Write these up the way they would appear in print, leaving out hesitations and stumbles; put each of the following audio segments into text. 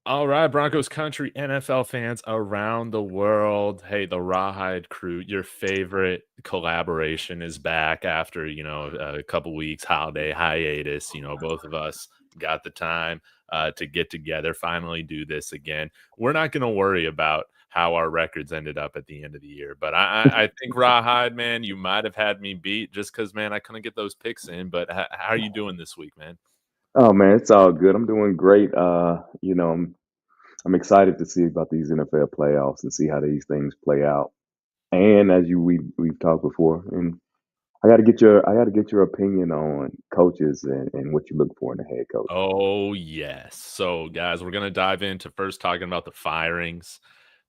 All right, Broncos country, NFL fans around the world. Hey, the RawHide crew, your favorite collaboration is back after, a couple weeks holiday hiatus. Both of us got the time to get together, finally do this again. We're not going to worry about how our records ended up at the end of the year, but I think RawHide, man, you might have had me beat just because, man, I couldn't get those picks in. But how are you doing this week, man? Oh man, it's all good. I'm doing great. I'm excited to see about these NFL playoffs and see how these things play out. And as we've talked before, and I got to get your opinion on coaches and what you look for in a head coach. Oh, yes. So, guys, we're going to dive into first talking about the firings.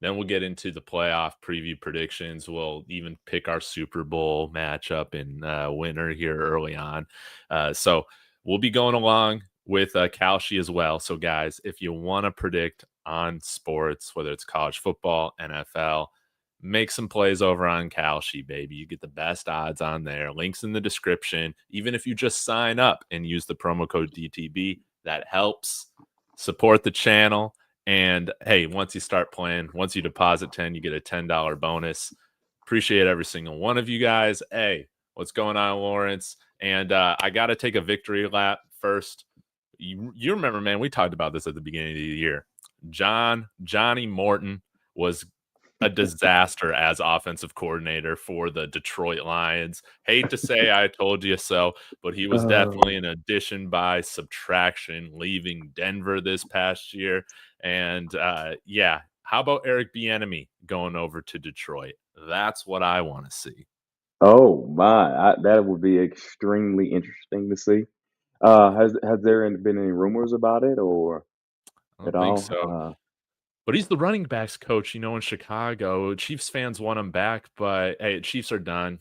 Then we'll get into the playoff preview predictions. We'll even pick our Super Bowl matchup and winner here early on. So, we'll be going along with Kalshi as well. So, guys, if you want to predict on sports, whether it's college football, NFL, make some plays over on Kalshi, baby. You get the best odds on there. Links in the description. Even if you just sign up and use the promo code DTB, that helps support the channel. And hey, once you start playing, once you deposit 10, you get a $10 bonus. Appreciate every single one of you guys. Hey, what's going on, Lawrence? And I got to take a victory lap first. You remember, man, we talked about this at the beginning of the year. Johnny Morton was a disaster as offensive coordinator for the Detroit Lions. Hate to say I told you so, but he was definitely an addition by subtraction, leaving Denver this past year. And yeah, how about Eric Bieniemy going over to Detroit? That's what I want to see. Oh my, that would be extremely interesting to see. Has there been any rumors about it or I at don't think all? so. But he's the running backs coach, in Chicago. Chiefs fans want him back, but hey, Chiefs are done.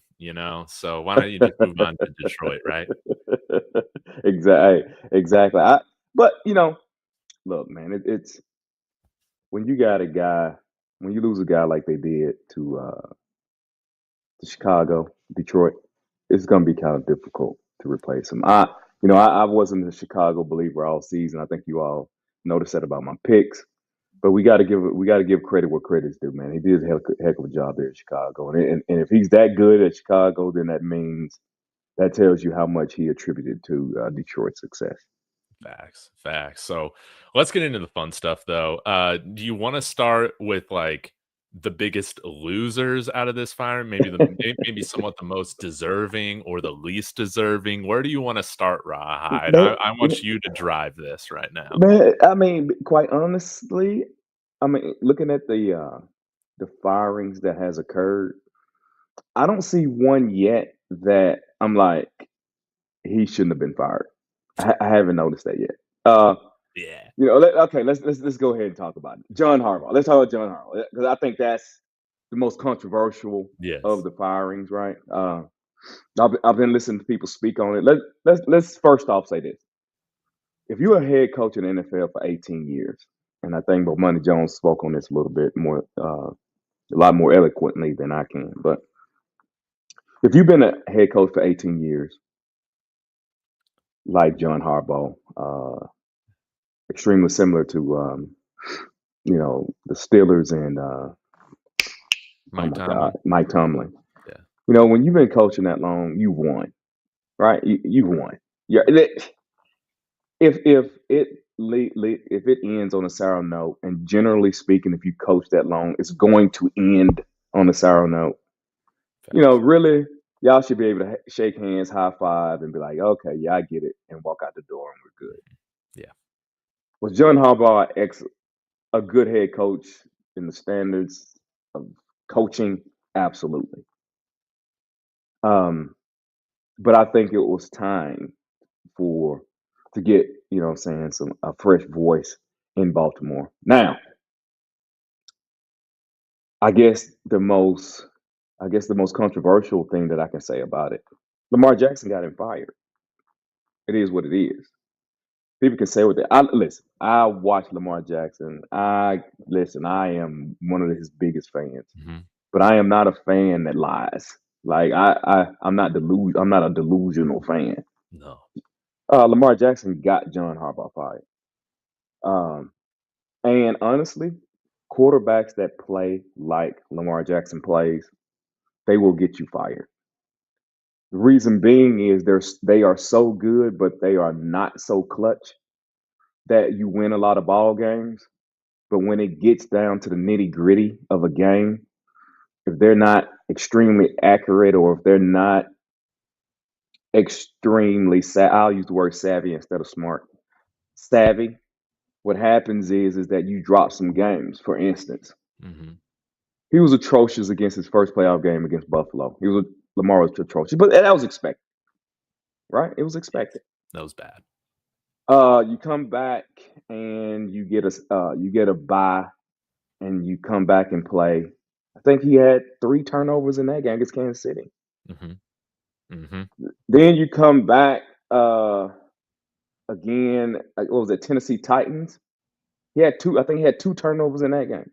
So why don't you just move on to Detroit, right? Exactly. But look, man, it's when you got a guy, when you lose a guy like they did to Chicago, Detroit, it's going to be kind of difficult to replace him. I wasn't a Chicago believer all season. I think you all noticed that about my picks. But we got to give credit where credit's due, man. He did a heck of a job there in Chicago, and if he's that good at Chicago, then that tells you how much he attributed to Detroit's success. Facts. So let's get into the fun stuff though. Do you want to start with like the biggest losers out of this fire? Maybe somewhat the most deserving or the least deserving. Where do you want to start, Rawhide? Man, I want you to drive this right now. man, I mean, quite honestly, I mean, looking at the firings that has occurred, I don't see one yet that I'm like he shouldn't have been fired. I haven't noticed that yet. Yeah. Okay, let's go ahead and talk about it. John Harbaugh. Let's talk about John Harbaugh because I think that's the most controversial of Yes. the firings, right? I've been listening to people speak on it. Let's first off say this: if you're a head coach in the NFL for 18 years, and I think Money Jones spoke on this a little bit more, a lot more eloquently than I can, but if you've been a head coach for 18 years, like John Harbaugh, extremely similar to the Steelers and oh Mike my God, Tomlin. Mike Tomlin. Yeah. When you've been coaching that long, you won, right? You won. Yeah. If it ends on a sour note, and generally speaking, if you coach that long, it's going to end on a sour note. Facts. Really, y'all should be able to shake hands, high five, and be like, "Okay, yeah, I get it," and walk out the door, and we're good. Yeah. Was John Harbaugh a good head coach in the standards of coaching? Absolutely. Um, but I think it was time for to get, what I'm saying, some a fresh voice in Baltimore. Now, I guess the most the most controversial thing that I can say about it, Lamar Jackson got him fired. It is what it is. People can say what they listen. I watch Lamar Jackson. I listen. I am one of his biggest fans, Mhm. but I am not a fan that lies. Like I'm not a delusional fan. No. Lamar Jackson got John Harbaugh fired. Um, And honestly, quarterbacks that play like Lamar Jackson plays, they will get you fired. The reason being is they are so good, but they are not so clutch that you win a lot of ball games. But when it gets down to the nitty gritty of a game, if they're not extremely accurate or if they're not extremely I'll use the word savvy instead of smart. Savvy, what happens is that you drop some games. For instance, Mhm. he was atrocious against his first playoff game against Buffalo. Lamar was atrocious, but that was expected, right? It was expected. That was bad. You come back and you get a bye, and you come back and play. I think he had 3 turnovers in that game against Kansas City. Mhm. Mhm. Then you come back again. What was it? Tennessee Titans. He had two. I think he had 2 turnovers in that game.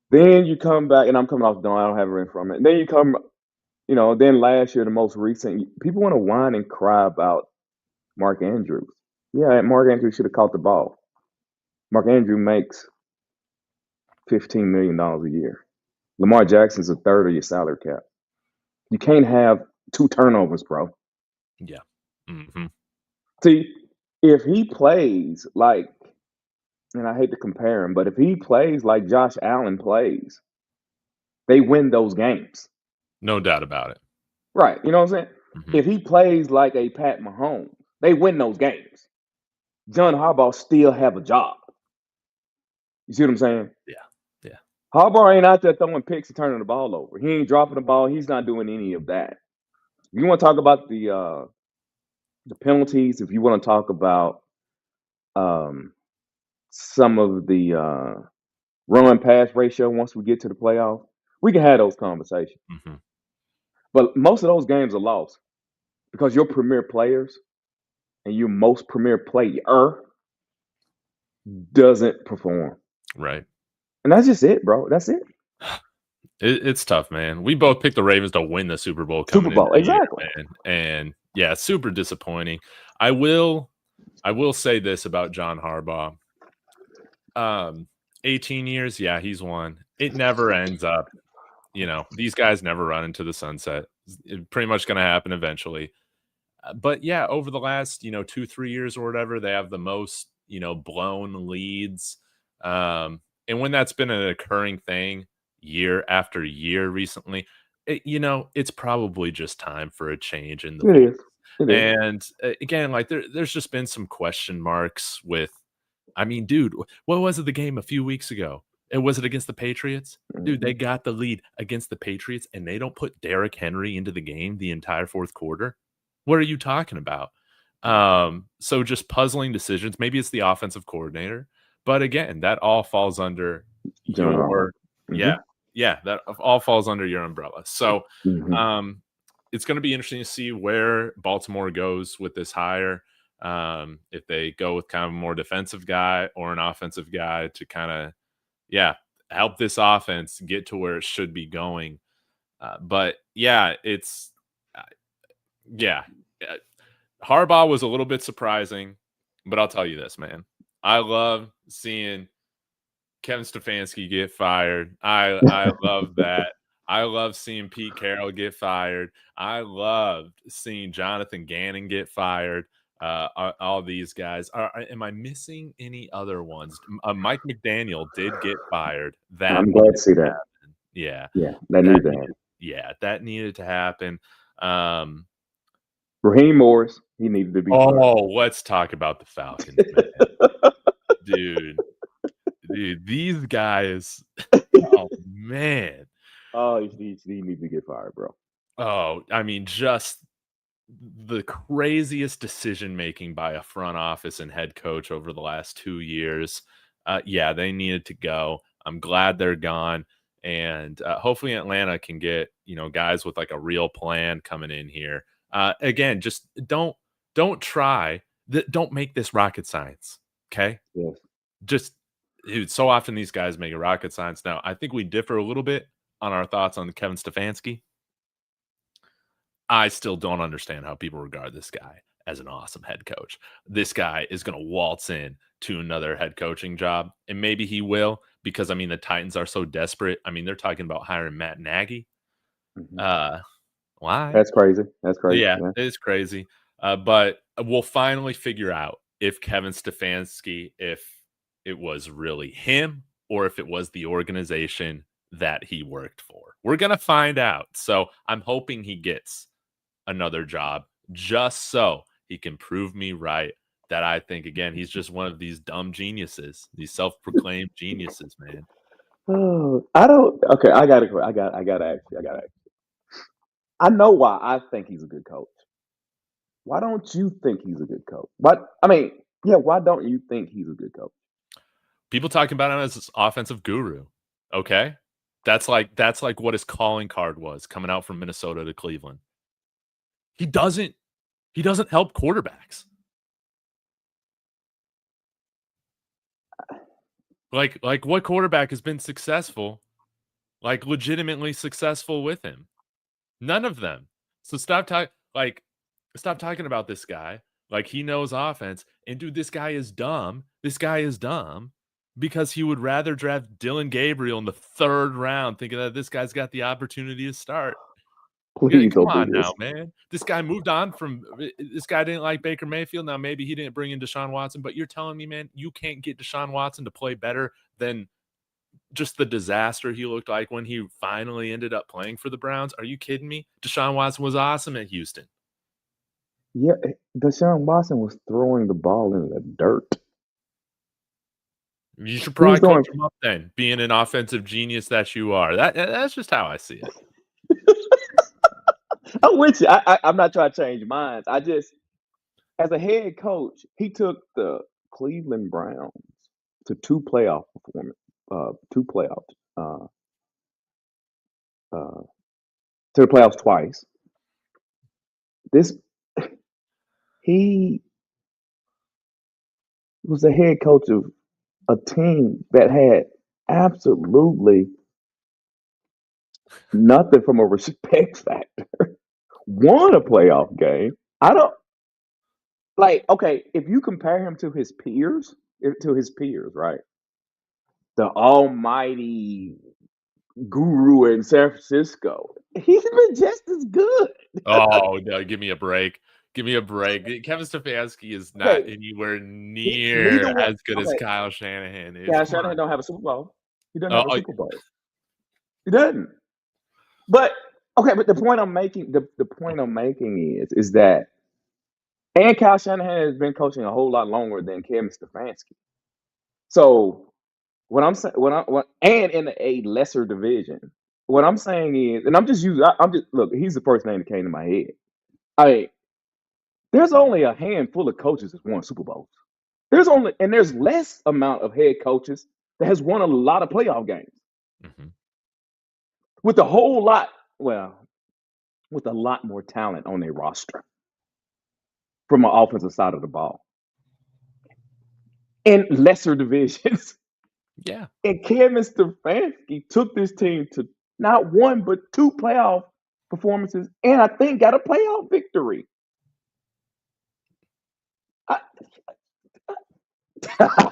Then you come back, and I'm coming off dome. I don't have it in front of me. Then you come, then last year, the most recent, people want to whine and cry about Mark Andrews. Yeah, Mark Andrews should have caught the ball. Mark Andrews makes $15 million a year. Lamar Jackson's a third of your salary cap. You can't have 2 turnovers, bro. Yeah. Mhm. See, if he plays like, and I hate to compare him, but if he plays like Josh Allen plays, they win those games. No doubt about it. Right. You know what I'm saying? Mhm. If he plays like a Pat Mahomes, they win those games. John Harbaugh still have a job. You see what I'm saying? Yeah. Yeah. Harbaugh ain't out there throwing picks and turning the ball over. He ain't dropping the ball. He's not doing any of that. If you want to talk about the penalties, if you want to talk about um, some of the run pass ratio once we get to the playoff, we can have those conversations. Mhm. But most of those games are lost because your premier players and your most premier player doesn't perform. Right. And that's just it, bro. That's it. It's tough, man. We both picked the Ravens to win the Super Bowl Super coming into Bowl. the year, Exactly. man. And yeah, super disappointing. I will I will say this about John Harbaugh. Um 18 years, yeah, he's won. It never ends up, these guys never run into the sunset. It's pretty much going to happen eventually. But yeah, over the last, 2, 3 years or whatever, they have the most, blown leads. And when that's been an occurring thing year after year recently, it's probably just time for a change in the It voice. is. It is. And again, like there's just been some question marks with, I mean, dude, what was it the game a few weeks ago? And was it against the Patriots? Dude, Mm-hmm. they got the lead against the Patriots and they don't put Derrick Henry into the game the entire fourth quarter. What are you talking about? So just puzzling decisions. Maybe it's the offensive coordinator, but again, that all falls under John Harbaugh. your Mm-hmm. yeah, yeah, that all falls under your umbrella. So Mm-hmm. um it's going to be interesting to see where Baltimore goes with this hire. If they go with kind of a more defensive guy or an offensive guy to kind of, yeah, help this offense get to where it should be going. But yeah, uh, yeah, uh, Harbaugh was a little bit surprising, but I'll tell you this, man. I love seeing Kevin Stefanski get fired. I love that. I love seeing Pete Carroll get fired. I loved seeing Jonathan Gannon get fired. All these guys. Am I missing any other ones? Mike McDaniel did get fired. That I'm glad needed to see to that. happen. Yeah, Yeah, that that needed to needed. happen. Yeah, that needed to happen. Um, Raheem Morris, he needed to be fired. oh, let's talk about the Falcons, man, dude. Dude, these guys. Oh man. Oh, he needs to get fired, bro. Oh, I mean, just the craziest decision making by a front office and head coach over the last 2 years. Yeah, they needed to go. I'm glad they're gone. And hopefully Atlanta can get, guys with like a real plan coming in here. Again, just don't try don't make this rocket science. Okay. Yes. Just dude, so often these guys make a rocket science. Now, I think we differ a little bit on our thoughts on Kevin Stefanski. I still don't understand how people regard this guy as an awesome head coach. This guy is going to waltz in to another head coaching job, and maybe he will because I mean the Titans are so desperate. I mean they're talking about hiring Matt Nagy. Mhm. Uh, why? That's crazy. That's crazy. Yeah, Yeah. it's crazy. But we'll finally figure out if Kevin Stefanski, if it was really him or if it was the organization that he worked for. We're gonna find out. So I'm hoping he gets another job just so he can prove me right that I think again he's just one of these dumb geniuses, these self-proclaimed geniuses, man. Oh, I don't. Okay, I gotta ask you. I gotta ask you. I know why I think he's a good coach. Why don't you think he's a good coach? What I mean, yeah. Why don't you think he's a good coach? People talking about him as this offensive guru. Okay? That's like what his calling card was coming out from Minnesota to Cleveland. He doesn't he doesn't help quarterbacks. Like what quarterback has been successful, like legitimately successful with him? None of them. So stop talking about this guy like he knows offense. And dude, this guy is dumb. This guy is dumb because he would rather draft Dylan Gabriel in the 3rd round, thinking that this guy's got the opportunity to start. Yeah, Please come don't do on now, this. man. This guy moved on from this guy didn't like Baker Mayfield. Now maybe he didn't bring in Deshaun Watson, but you're telling me, man, you can't get Deshaun Watson to play better than just the disaster he looked like when he finally ended up playing for the Browns. Are you kidding me? Deshaun Watson was awesome at Houston. Yeah, Deshaun Watson was throwing the ball in the dirt. You should He was probably coach throwing. him up then, being an offensive genius that you are. That's just how I see it. I'm with you. I'm not trying to change minds. I just, as a head coach, he took the Cleveland Browns to two playoff performance, two playoffs, uh, uh, to the playoffs twice. This he was the head coach of a team that had absolutely nothing from a respect factor. Won a playoff game. I don't like. Okay, if you compare him to his peers, right? The almighty guru in San Francisco. He's been just as good. Oh, no, give me a break. Give me a break. Kevin Stefanski is not Okay, anywhere neither near one. as good as Okay, Kyle Shanahan is. Kyle Come Shanahan on. don't have a Super Bowl. He doesn't Oh, have a Super Bowl. He doesn't. But okay, but the point I'm making is that and Kyle Shanahan has been coaching a whole lot longer than Kevin Stefanski. So what I'm saying, and in a lesser division, what I'm saying is, and I'm just using, I'm just look. He's the first name that came to my head. I There's only a handful of coaches that won Super Bowls. There's less amount of head coaches that has won a lot of playoff games mhm. with a whole lot, well, with a lot more talent on their roster from an offensive side of the ball in lesser divisions. Yeah. And Kevin Stefanski took this team to not one but two playoff performances, and I think got a playoff victory. I,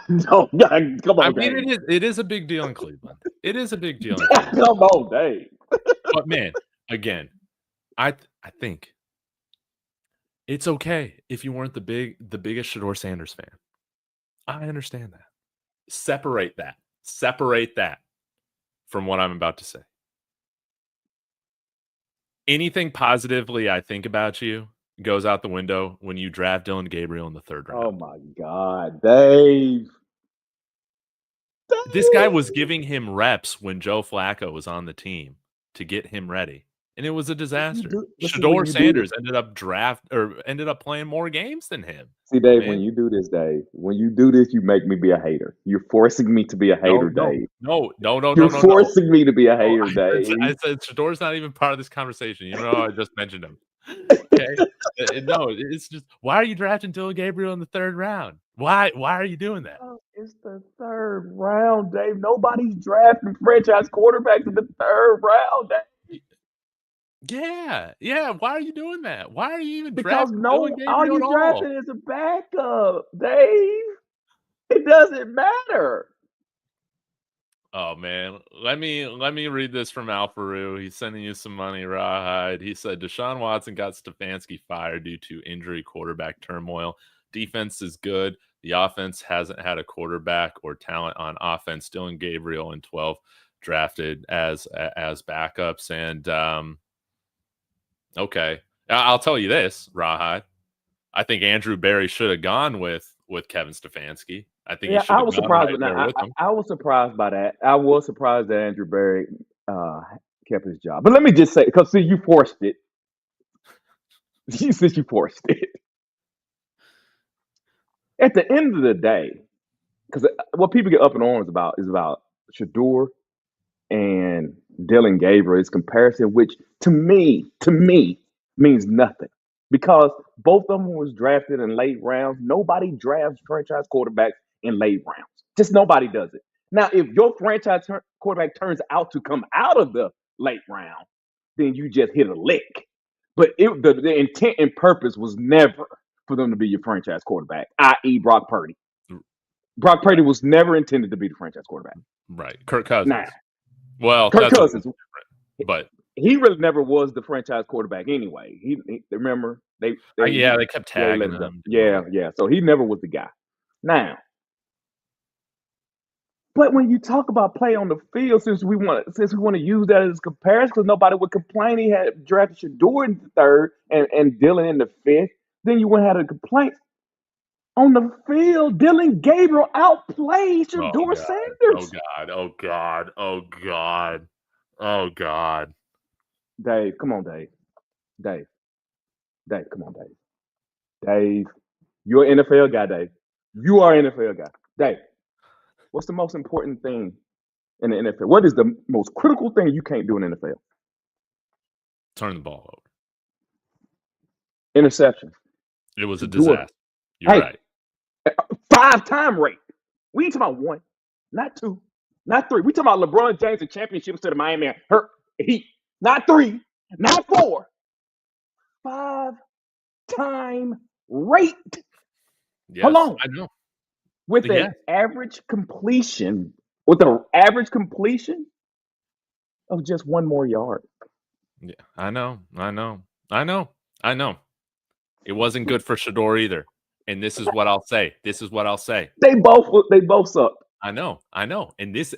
no, come I on, mean, Dave. it is a big deal in Cleveland. It is a big deal in Cleveland. Come on, Dave. But man, again, I think it's okay if you weren't the biggest Shador Sanders fan. I understand that. Separate that. Separate that from what I'm about to say. Anything positively I think about you goes out the window when you draft Dylan Gabriel in the 3rd Oh round. my God, Dave. This guy was Dave. giving him reps when Joe Flacco was on the team to get him ready, and it was a disaster. But see, when Shador you do this, Sanders ended up playing more games than him, see, Dave, when man. you do this, Dave, when you do this, you make me be a hater. You're forcing me to be a No, hater, no, Dave. no, no, no, no, You're no, no. forcing me to be a No, hater, I Dave. said Shador's not even part of this conversation. You know, I just mentioned him. Okay. No, it's just why are you drafting Dylan Gabriel in the 3rd round? Why are you doing that? Oh, it's the third round, Dave. Nobody's drafting franchise quarterbacks in the third round, Dave. Yeah, yeah. Why are you doing that? Why are you even Because drafting Dylan all Gabriel you at all? drafted is a backup, Dave. It doesn't matter. Oh man, let me read this from Alfaru. He's sending you some money, Rawhide. He said Deshaun Watson got Stefanski fired due to injury quarterback turmoil. Defense is good. The offense hasn't had a quarterback or talent on offense. Dylan Gabriel in 12 drafted as backups. And okay, I'll tell you this, Rawhide. I think Andrew Berry should have gone with Kevin Stefanski. I think he Yeah, should I have was gone surprised right with that. there with him. I was surprised by that. I was surprised that Andrew Berry uh, kept his job. But let me just say, because see, you forced it. Since you forced it. At the end of the day, because what people get up in arms about is about Shador and Dylan Gabriel's comparison, which to me means nothing. Because both of them was drafted in late rounds. Nobody drafts franchise quarterbacks in late rounds. Just nobody does it. Now, if your franchise quarterback turns out to come out of the late round, then you just hit a lick. But the intent and purpose was never for them to be your franchise quarterback, i.e., Brock Purdy. Brock Purdy was never intended to be the franchise quarterback. Right. Kirk Now, Cousins. Well, Kirk that's a little Cousins, different, but he really never was the franchise quarterback anyway. He remember yeah, they kept he let tagging it go. him, doing all Yeah, that. yeah. So he never was the guy. Now, but when you talk about play on the field, since we want to use that as a comparison, because nobody would complain he had drafted Shador in the third and Dylan in the fifth, then you wouldn't have a complaint. On the field, Dylan Gabriel outplayed Oh Shador god. Oh Sanders. god. Oh god. Oh god. Oh god. Dave, come on, Dave. Dave. Dave, come on, Dave. Dave, you're an NFL guy, Dave. You are an NFL guy. Dave, what's the most important thing in the NFL? What is the most critical thing you can't do in the NFL? Turn the ball over. Interception. It was a Shador. disaster. You're Hey, right. 5-time rate. We ain't talking about one, not two, not three. We talking about LeBron James and championships to the Miami Heat. Not three, not four. 5-time rate. Hold Yes, on. I know. With an Yes. average completion, of just one more yard. Yeah, I know. I know. I know. I know. It wasn't good for Shador either. And this is what I'll say. This is what I'll say. They both suck. I know. I know. And this,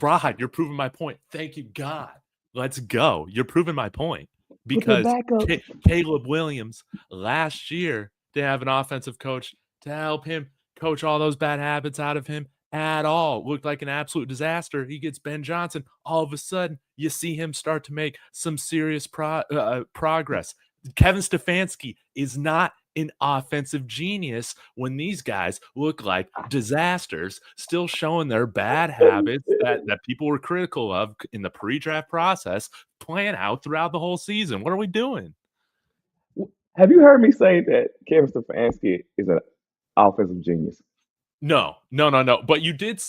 Rod, you're proving my point. Thank you, God. Let's go. You're proving my point But their because backups. Caleb Williams last year didn't have an offensive coach to help him coach all those bad habits out of him at all. Looked like an absolute disaster. He gets Ben Johnson. All of a sudden, you see him start to make some serious progress. Kevin Stefanski is not an offensive genius when these guys look like disasters, still showing their bad habits that people were critical of in the pre-draft process, playing out throughout the whole season. What are we doing? Have you heard me say that Kevin Stefanski is an offensive genius? No. But you did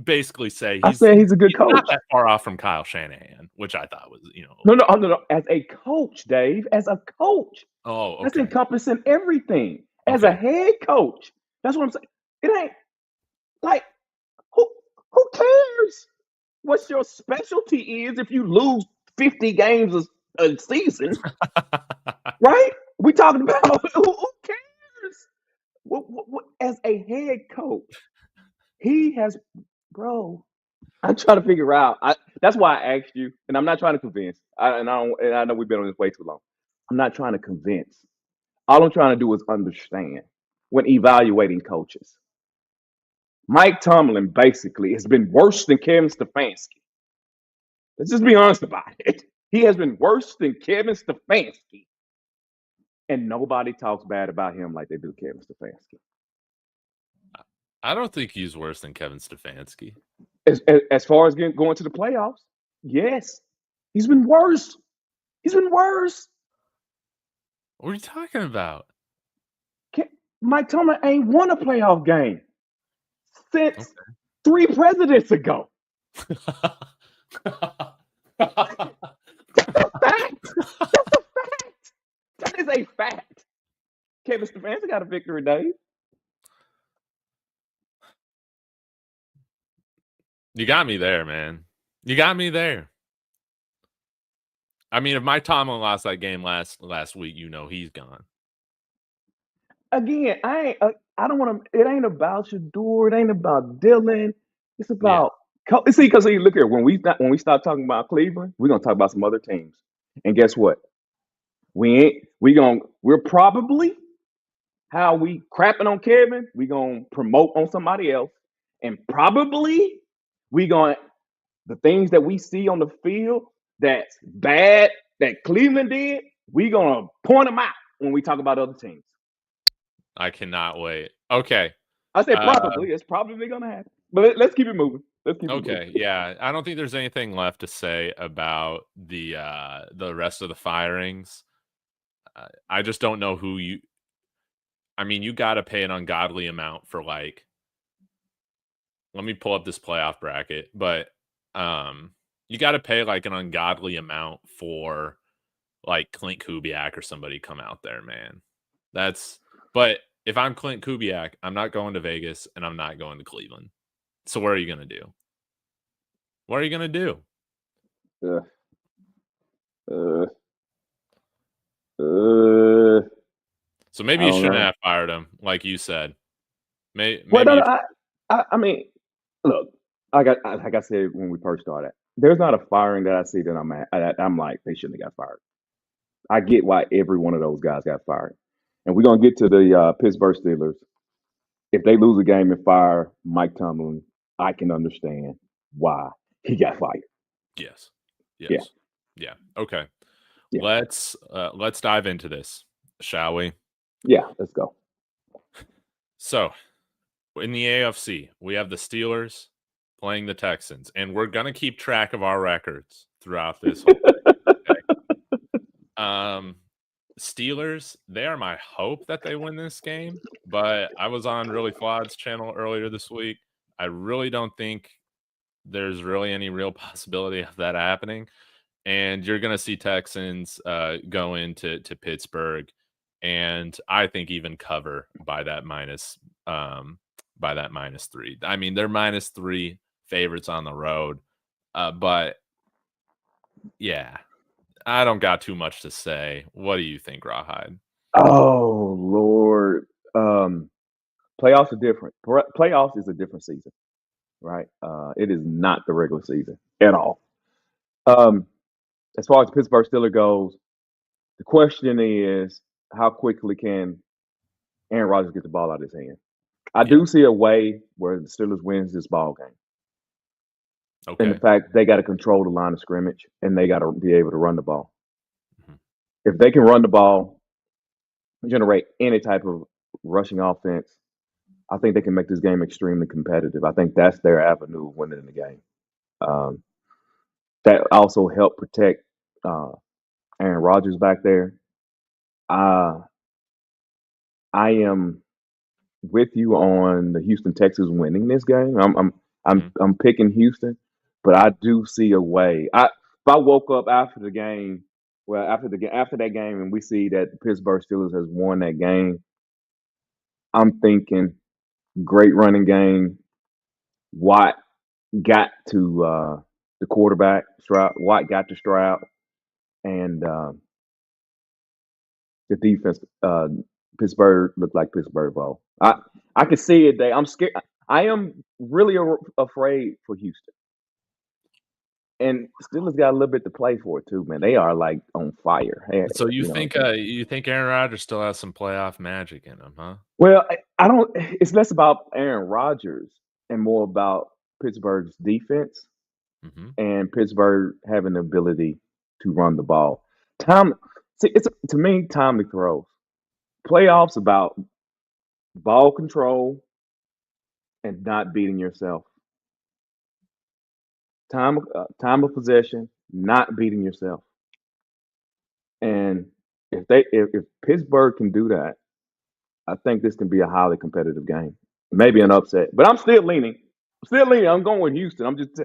basically say I said he's a good not coach. that far off from Kyle Shanahan, which I thought was, No. As a coach, Dave, as a coach, Oh, that's okay. encompassing everything. As a Okay. head coach, that's what I'm saying. It ain't like who cares what your specialty is if you lose 50 games a season, right? We talking about who cares? As a head coach, he has, bro. I'm trying to figure out. That's why I asked you, and I'm not trying to convince. I know we've been on this way too long. I'm not trying to convince. All I'm trying to do is understand when evaluating coaches. Mike Tomlin basically has been worse than Kevin Stefanski. Let's just be honest about it. He has been worse than Kevin Stefanski, and nobody talks bad about him like they do Kevin Stefanski. I don't think he's worse than Kevin Stefanski. As far as going to the playoffs, yes, he's been worse. He's been worse. What are you talking about? Mike Tomlin ain't won a playoff game since 3 presidents ago. That's a fact. That's a fact. That is a fact. Kevin Stefanski got a victory, Dave. You got me there, man. You got me there. I mean, if Mike Tomlin lost that game last week, he's gone. Again, I don't want to. It ain't about Shador. It ain't about Dylan. It's about see, because look here. When we stop talking about Cleveland, we're gonna talk about some other teams. And guess what? We're probably how we crapping on Kevin. We gonna promote on somebody else, and probably we gonna the things that we see on the field that's bad that Cleveland did. We gonna point them out when we talk about other teams. I cannot wait. Okay. I said probably. It's probably going to happen. But let's keep it moving. Okay, yeah. I don't think there's anything left to say about the rest of the firings. I just don't know who you. I mean, you got to pay an ungodly amount for like. Let me pull up this playoff bracket, but you got to pay like an ungodly amount for like Clint Kubiak or somebody come out there, man. But if I'm Clint Kubiak, I'm not going to Vegas and I'm not going to Cleveland. So what are you going to do? What are you going to do? So maybe you shouldn't have fired him, like you said. Maybe. Well, no, I mean, look, like I said when we first started, there's not a firing that I see that I'm like, they shouldn't have got fired. I get why every one of those guys got fired. And we're going to get to the Pittsburgh Steelers. If they lose a game and fire Mike Tomlin, I can understand why he got fired. Yes. Yeah. Okay. Yeah. Let's dive into this, shall we? Yeah, let's go. So, in the AFC, we have the Steelers playing the Texans, and we're going to keep track of our records throughout this whole thing. Okay? Steelers, they are my hope that they win this game, but I was on Really Flawed's channel earlier this week. I really don't think there's really any real possibility of that happening. And you're going to see Texans go into Pittsburgh, and I think even cover by that minus 3. I mean, they're -3 favorites on the road, but yeah, I don't got too much to say. What do you think, RawHide? Oh Lord, playoffs are different. Playoffs is a different season, right? It is not the regular season at all. As far as the Pittsburgh Steelers goes, the question is how quickly can Aaron Rodgers get the ball out of his hand? I do see a way where the Steelers wins this ball game. Okay. And the fact they got to control the line of scrimmage and they got to be able to run the ball. Mm-hmm. If they can run the ball, generate any type of rushing offense, I think they can make this game extremely competitive. I think that's their avenue of winning the game. That also helped protect Aaron Rodgers back there. I am with you on the Houston Texans winning this game. I'm picking Houston, but I do see a way. If I woke up after the game, after that game, and we see that the Pittsburgh Steelers has won that game, I'm thinking great running game. Watt got to the quarterback. Watt got to Stroud, and the defense. Pittsburgh looked like Pittsburgh ball. I can see it. I'm scared. I am really afraid for Houston. And Steelers got a little bit to play for too, man. They are like on fire. So you think Aaron Rodgers still has some playoff magic in him, huh? Well, I don't. It's less about Aaron Rodgers and more about Pittsburgh's defense and Pittsburgh having the ability to run the ball. To me, timely throws. Playoffs about ball control and not beating yourself. Time of possession, not beating yourself. And if Pittsburgh can do that, I think this can be a highly competitive game. Maybe an upset, but I'm still leaning. I'm going with Houston. I'm just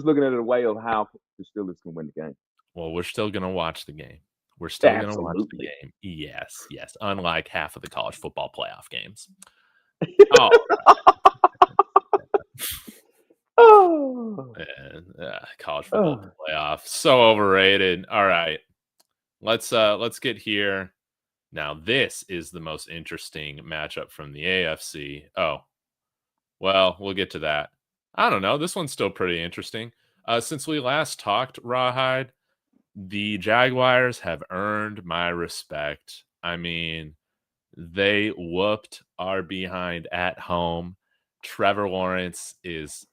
looking at it a way of how the Steelers can win the game. Well, we're still gonna watch the game. We're still gonna watch the Absolutely. game. Yes, yes, unlike half of the college football playoff games. Oh, Oh, man, college football oh. playoff, so overrated. All right, let's get here. Now, this is the most interesting matchup from the AFC. Oh, well, we'll get to that. I don't know. This one's still pretty interesting. Since we last talked, Rawhide, the Jaguars have earned my respect. I mean, they whooped our behind at home. Trevor Lawrence is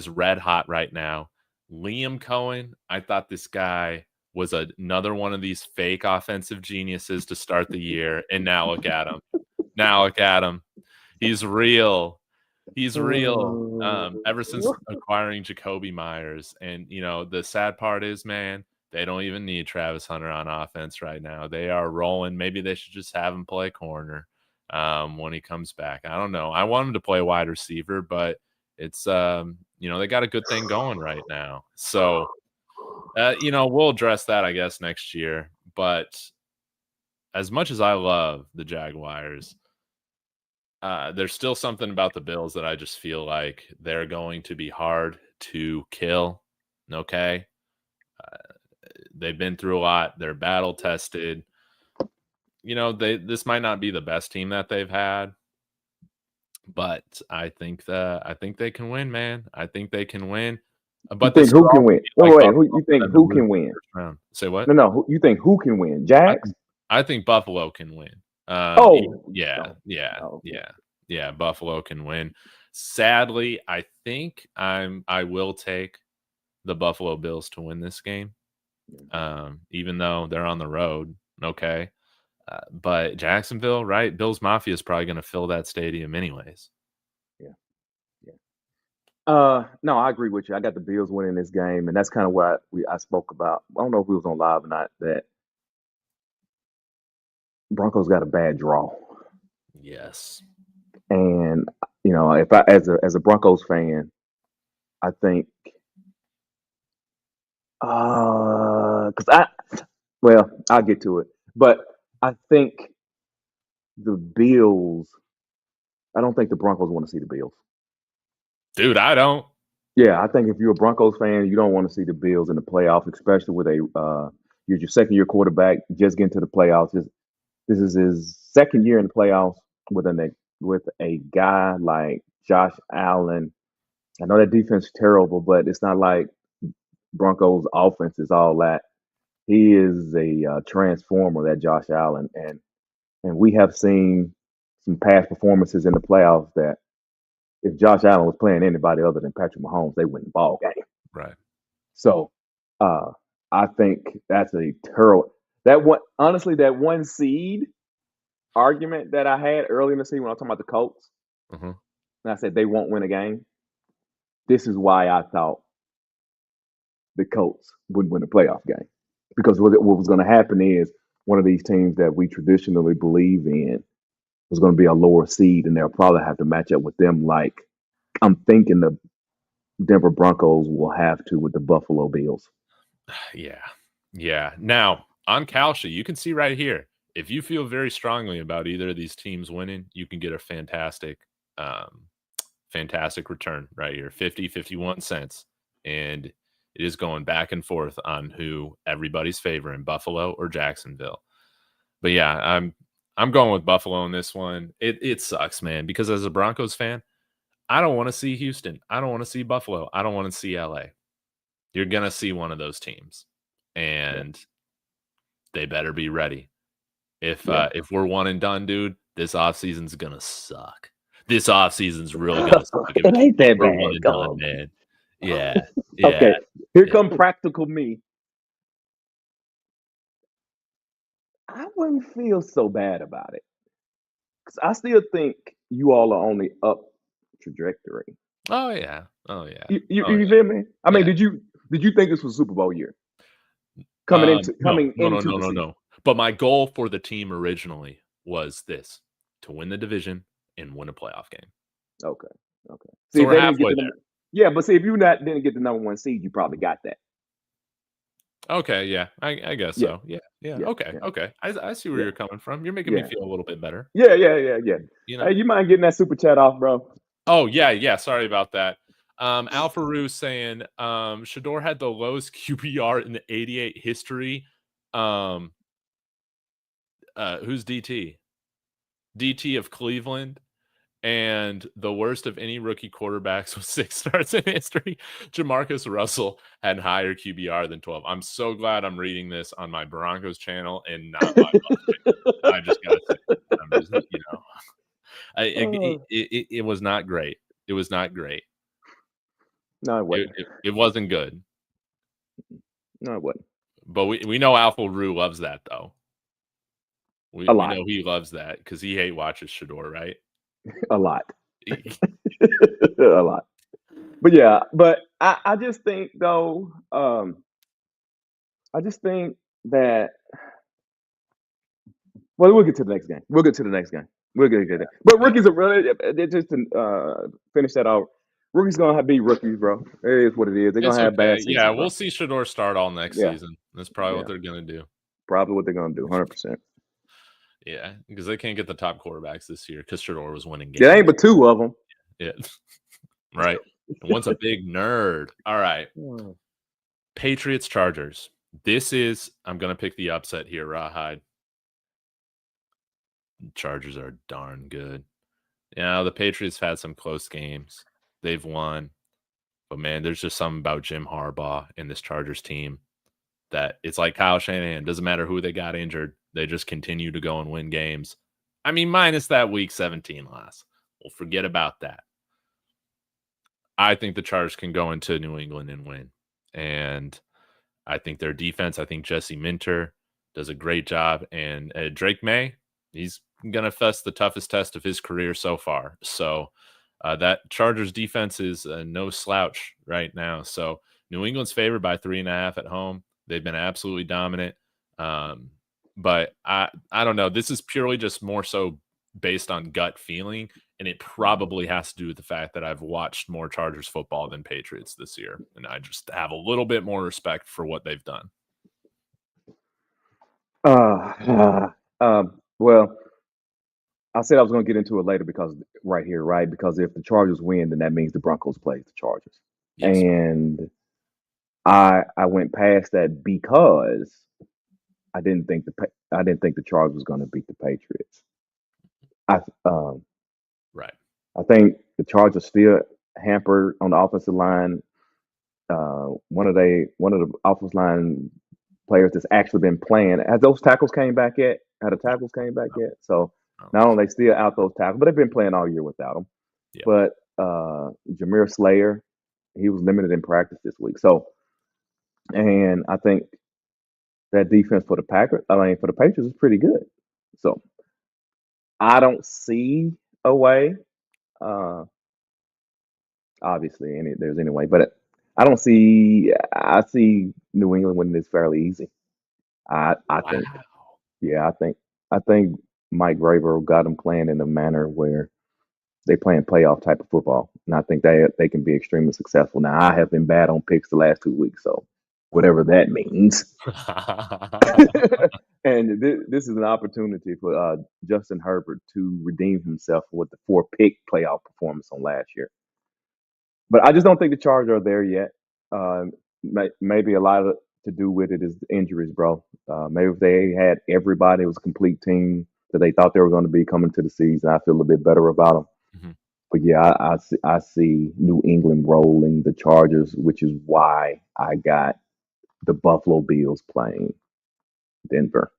red hot right now. Liam Cohen, I thought this guy was another one of these fake offensive geniuses to start the year, and now look at him. Now look at him. He's real. He's real. Ever since acquiring Jacoby Myers, and the sad part is, man, they don't even need Travis Hunter on offense right now. They are rolling. Maybe they should just have him play corner when he comes back. I don't know. I want him to play wide receiver, but it's they got a good thing going right now. So we'll address that, I guess, next year. But as much as I love the Jaguars, there's still something about the Bills that I just feel like they're going to be hard to kill. Okay. They've been through a lot. They're battle tested. This might not be the best team that they've had, but I think they can win, man. I think they can win. You But think this who could can also win? be Wait, like wait, who Buffalo you for think them to who lose can in the win? first round. Say what? No, no. You think who can win? I Jags? think I think Buffalo can win. Oh, Yeah, no. yeah, Oh, yeah, yeah. Buffalo can win. Sadly, I think I will take the Buffalo Bills to win this game, yeah, even though they're on the road. Okay, but Jacksonville, right? Bills Mafia is probably going to fill that stadium anyways. yeah, yeah. No, I agree with you. I got the Bills winning this game, and that's kind of what I spoke about. I don't know if we was on live or not. That Broncos got a bad draw, Yes. and if I as a Broncos fan, I think because I'll get to it, but I think the Bills. I don't think the Broncos want to see the Bills. Dude, I don't. Yeah, I think if you're a Broncos fan, you don't want to see the Bills in the playoffs, especially with you're your second year quarterback just getting to the playoffs. This is his second year in the playoffs with a guy like Josh Allen. I know that defense is terrible, but it's not like Broncos offense is all that. He is a transformer, that Josh Allen, and we have seen some past performances in the playoffs that if Josh Allen was playing anybody other than Patrick Mahomes, they win the ball game. Right. So uh, I think that's a terrible. That one seed argument that I had early in the season when I was talking about the Colts, Mm-hmm. and I said they won't win a game. This is why I thought the Colts wouldn't win a playoff game, because what was going to happen is one of these teams that we traditionally believe in was going to be a lower seed, and they'll probably have to match up with them. Like I'm thinking the Denver Broncos will have to with the Buffalo Bills. Yeah. Yeah. Now, on Kalshi, you can see right here, if you feel very strongly about either of these teams winning, you can get a um, fantastic return right here, 51 cents. And it is going back and forth on who everybody's favoring, Buffalo or Jacksonville. But yeah, I'm going with Buffalo in this one. It sucks, man, because as a Broncos fan, I don't want to see Houston. I don't want to see Buffalo. I don't want to see LA. You're gonna see one of those teams, Yeah, and they better be ready. yeah. If we're one and done, dude, this offseason's gonna suck. This offseason's really gonna suck It if ain't that we're one bad, and done, Gum. man. Yeah, Okay, yeah, here yeah. come practical me. I wouldn't feel so bad about it because I still think you all are on the up trajectory. Oh yeah, oh yeah, oh You feel me? I yeah, mean, yeah. did you think this was Super Bowl year coming into No, coming no, no, into no, the no, season? no. But my goal for the team originally was this: to win the division and win a playoff game. Okay, okay. See So if we're they didn't get halfway the there. number. Yeah, but see if you not didn't get the number one seed, you probably got that. Okay, yeah, I guess Yeah, so. Yeah, yeah. yeah, Okay, yeah, okay. I see where yeah, you're coming from. You're making me yeah, feel a little bit better. yeah, yeah, yeah, yeah. You Hey, know. you mind getting that super chat off, bro? Oh yeah, yeah. Sorry about that. Alpha Roo saying Shador had the lowest QBR in the 88 history. Um, who's DT? DT of Cleveland. And the worst of any rookie quarterbacks with 6 starts in history. Jamarcus Russell had higher QBR than 12. I'm so glad I'm reading this on my Broncos channel and not my Bucks channel. I just gotta say, I'm just, Oh, it was not great. It was not great. no, it wasn't. It wasn't good. No, it wasn't. But we know Alpha Rue loves that though. A We lot, know he loves that because he hate watches Shador, right? a lot, a lot. But yeah, but I just think though, I just think that. Well, we'll get to the next game. We'll get to the next game. We'll get to that. But Yeah. rookies are really just to finish that out. Rookies gonna be rookies, bro. It is what it is. They're It's gonna have okay. bad Yeah, seasons, we'll bro. see Shador start all next Yeah, season. That's probably what yeah. they're gonna do. Probably what they're gonna do. 100%. Yeah, because they can't get the top quarterbacks this year because Shador was winning There games. ain't but two of them. Yeah, right. And one's a big nerd. All right, Patriots Chargers. This is I'm gonna pick the upset here. RawHide. Chargers are darn good. Yeah, the Patriots had some close games. They've won, but man, there's just something about Jim Harbaugh and this Chargers team that it's like Kyle Shanahan. Doesn't matter who they got injured, they just continue to go and win games. I mean, minus that Week 17 loss. We'll forget about that. I think the Chargers can go into New England and win. And I think their defense, I think Jesse Minter does a great job. And Drake May, he's going to face the toughest test of his career so far. So that Chargers defense is no slouch right now. So New England's favored by 3.5 at home. They've been absolutely dominant. But I don't know. This is purely just more so based on gut feeling. And it probably has to do with the fact that I've watched more Chargers football than Patriots this year. And I just have a little bit more respect for what they've done. Well, I said I was gonna get into it later because right here, right? Because if the Chargers win, then that means the Broncos plays the Chargers. Yes. And I went past that because I didn't think the Chargers was going to beat the Patriots. I um Right. I think the Chargers still hampered on the offensive line. One of the offensive line players that's actually been playing. Has those tackles came back yet? Have the No, tackles came back no, yet? So no. not only they still out those tackles, but they've been playing all year without them. Yeah. But Jameer Slayer, he was limited in practice this week. So, and I think that defense for the for the Patriots is pretty good. So I don't see a way. Uh, obviously, there's any way, but I don't see. I see New England winning this fairly easy. I Wow. think. Yeah, I think Mike Vrabel got them playing in a manner where they playing playoff type of football, and I think they can be extremely successful. Now, I have been bad on picks the last 2 weeks, so whatever that means. And this is an opportunity for Justin Herbert to redeem himself with the 4-pick playoff performance on last year. But I just don't think the Chargers are there yet. Maybe a lot of to do with it is the injuries, bro. Maybe if they had everybody, it was a complete team that they thought they were going to be coming to the season, I feel a bit better about them. Mhm. But yeah, I see New England rolling the Chargers, which is why I got the Buffalo Bills playing Denver.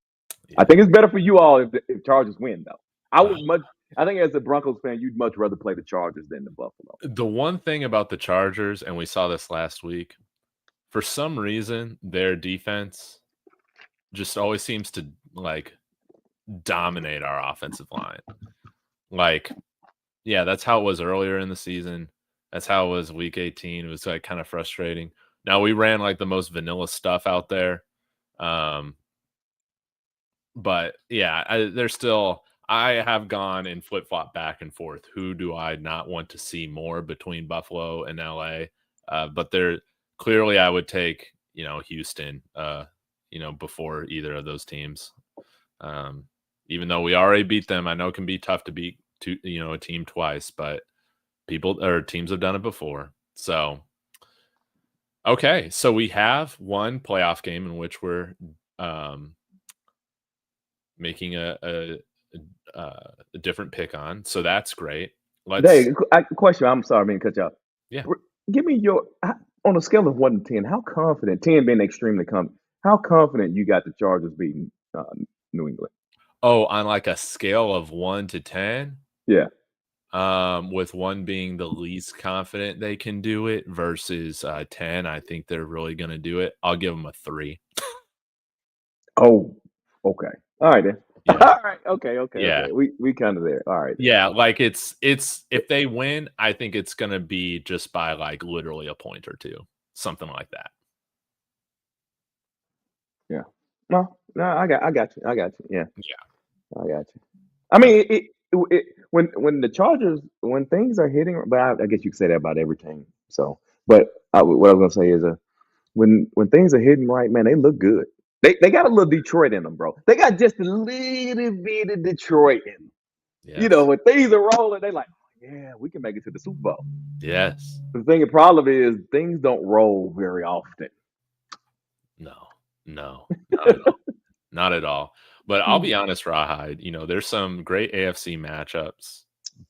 I Yeah. think it's better for you all if Chargers win, though. Uh, I think as a Broncos fan, you'd much rather play the Chargers than the Buffalo. the one thing about the Chargers, and we saw this last week, for some reason, their defense just always seems to like dominate our offensive line. Like, yeah, that's how it was earlier in the season. That's how it was week 18. It was like kind of frustrating. Now we ran like the most vanilla stuff out there. Um, but yeah, there's still I have gone and flip flop back and forth. Who do I not want to see more between Buffalo and LA? But they're clearly I would take Houston, before either of those teams. Even though we already beat them, I know it can be tough to beat a team twice, but teams have done it before. So, okay, so we have one playoff game in which we're making a different pick on, so that's great. Dave, question. I'm sorry, I mean cut you off. Yeah. Give me on a scale of 1 to 10. How confident? 10 being extremely confident. How confident you got the Chargers beating New England? Oh, on like a scale of 1 to 10? Yeah. With 1 being the least confident they can do it versus 10, I think they're really going to do it. I'll give them a 3. Oh, okay. All right then. Yeah. All right. Okay. Yeah. Okay. We kind of there. All right. Yeah, like it's if they win, I think it's going to be just by like literally a point or 2, something like that. Yeah. No, I got you. Yeah. Yeah. I got you. I mean, when the Chargers, when things are hitting, but I guess you could say that about every team. So, but what I was gonna say is, when things are hitting right, man, they look good. They got a little Detroit in them, bro. They got just a little bit of Detroit in them. Yes. When things are rolling, they like, yeah, we can make it to the Super Bowl. Yes. The thing, the problem is things don't roll very often. No, not at all. Not at all. But I'll be honest, RawHide, there's some great AFC matchups,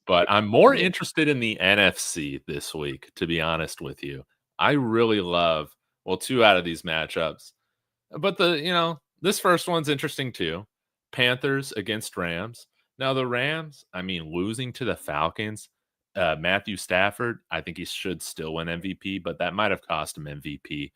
but I'm more interested in the NFC this week, to be honest with you. I really love, 2 out of these matchups. But this first one's interesting too. Panthers against Rams. Now the Rams, losing to the Falcons, Matthew Stafford, I think he should still win MVP, but that might have cost him MVP.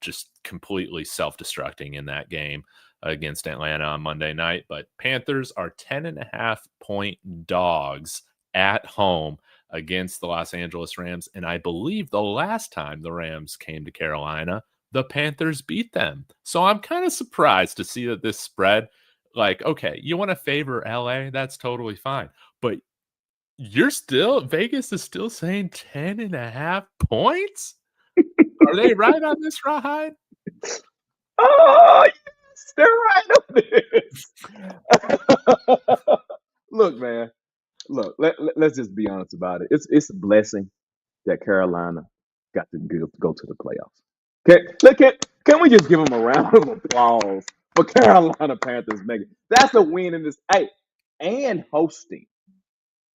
Just completely self-destructing in that game against Atlanta on Monday night. But Panthers are 10.5-point dogs at home against the Los Angeles Rams. And I believe the last time the Rams came to Carolina, the Panthers beat them. So I'm kind of surprised to see that this spread, like, okay, you want to favor LA, that's totally fine. But Vegas is still saying 10.5 points? Are they right on this, RawHide? Oh, yes, they're right on this. Look, man. Look, let's just be honest about it. It's a blessing that Carolina got to go to the playoffs. Can we just give them a round of applause for Carolina Panthers making? That's a win in this. Hey, and hosting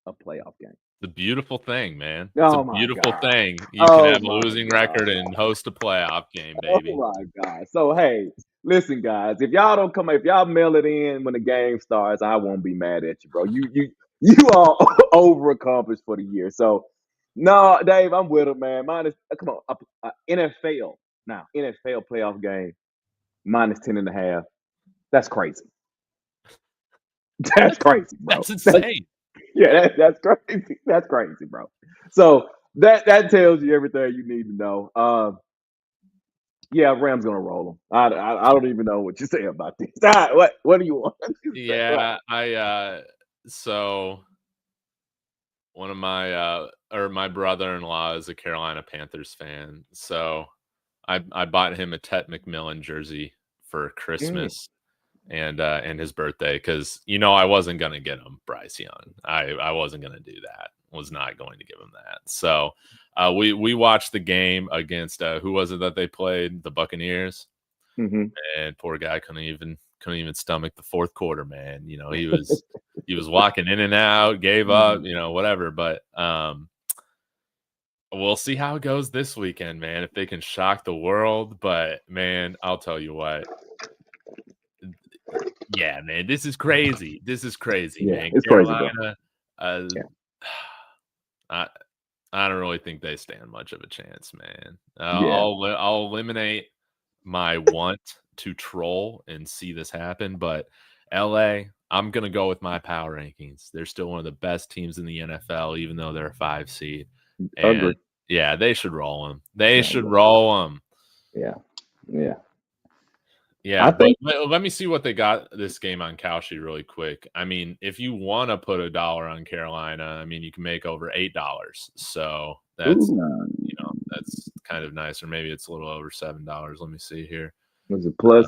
a playoff game. The beautiful thing, man. It's Oh a my beautiful God. thing. You can have a my losing record and host a playoff game, baby. Oh my God. So hey, listen, guys, if y'all mail it in when the game starts, I won't be mad at you, bro. You all overaccomplished for the year. So no, Dave, I'm with him, man. Come on, NFL now, NFL playoff game minus 10.5. That's crazy. That's crazy, bro. That's insane. That's crazy. That's crazy, bro. So that tells you everything you need to know. Yeah, Rams gonna roll them. I don't even know what you say about this. What do you want? Yeah, so one of my brother-in-law is a Carolina Panthers fan, so I bought him a Tet McMillan jersey for Christmas and his birthday because I wasn't gonna get him Bryce Young. I wasn't gonna do that. Was not going to give him that. So we watched the game against who was it that they played? The Buccaneers. And poor guy couldn't even stomach the fourth quarter, man. He was walking in and out, gave up, whatever. But we'll see how it goes this weekend, man. If they can shock the world, but man, I'll tell you what. Yeah, man, this is crazy. This is crazy, man. It's Carolina, crazy, bro. I don't really think they stand much of a chance, man. Yeah. I'll eliminate my want to troll and see this happen, but LA, I'm gonna go with my power rankings. They're still one of the best teams in the NFL, even though they're a 5 seed. And Agree. yeah, they should roll them. They should roll them. Yeah. Yeah, but let me see what they got this game on Kalshi really quick. If you want to put $1 on Carolina, you can make over $8. So that's That's kind of nice. Or maybe it's a little over $7. Let me see here. Was it plus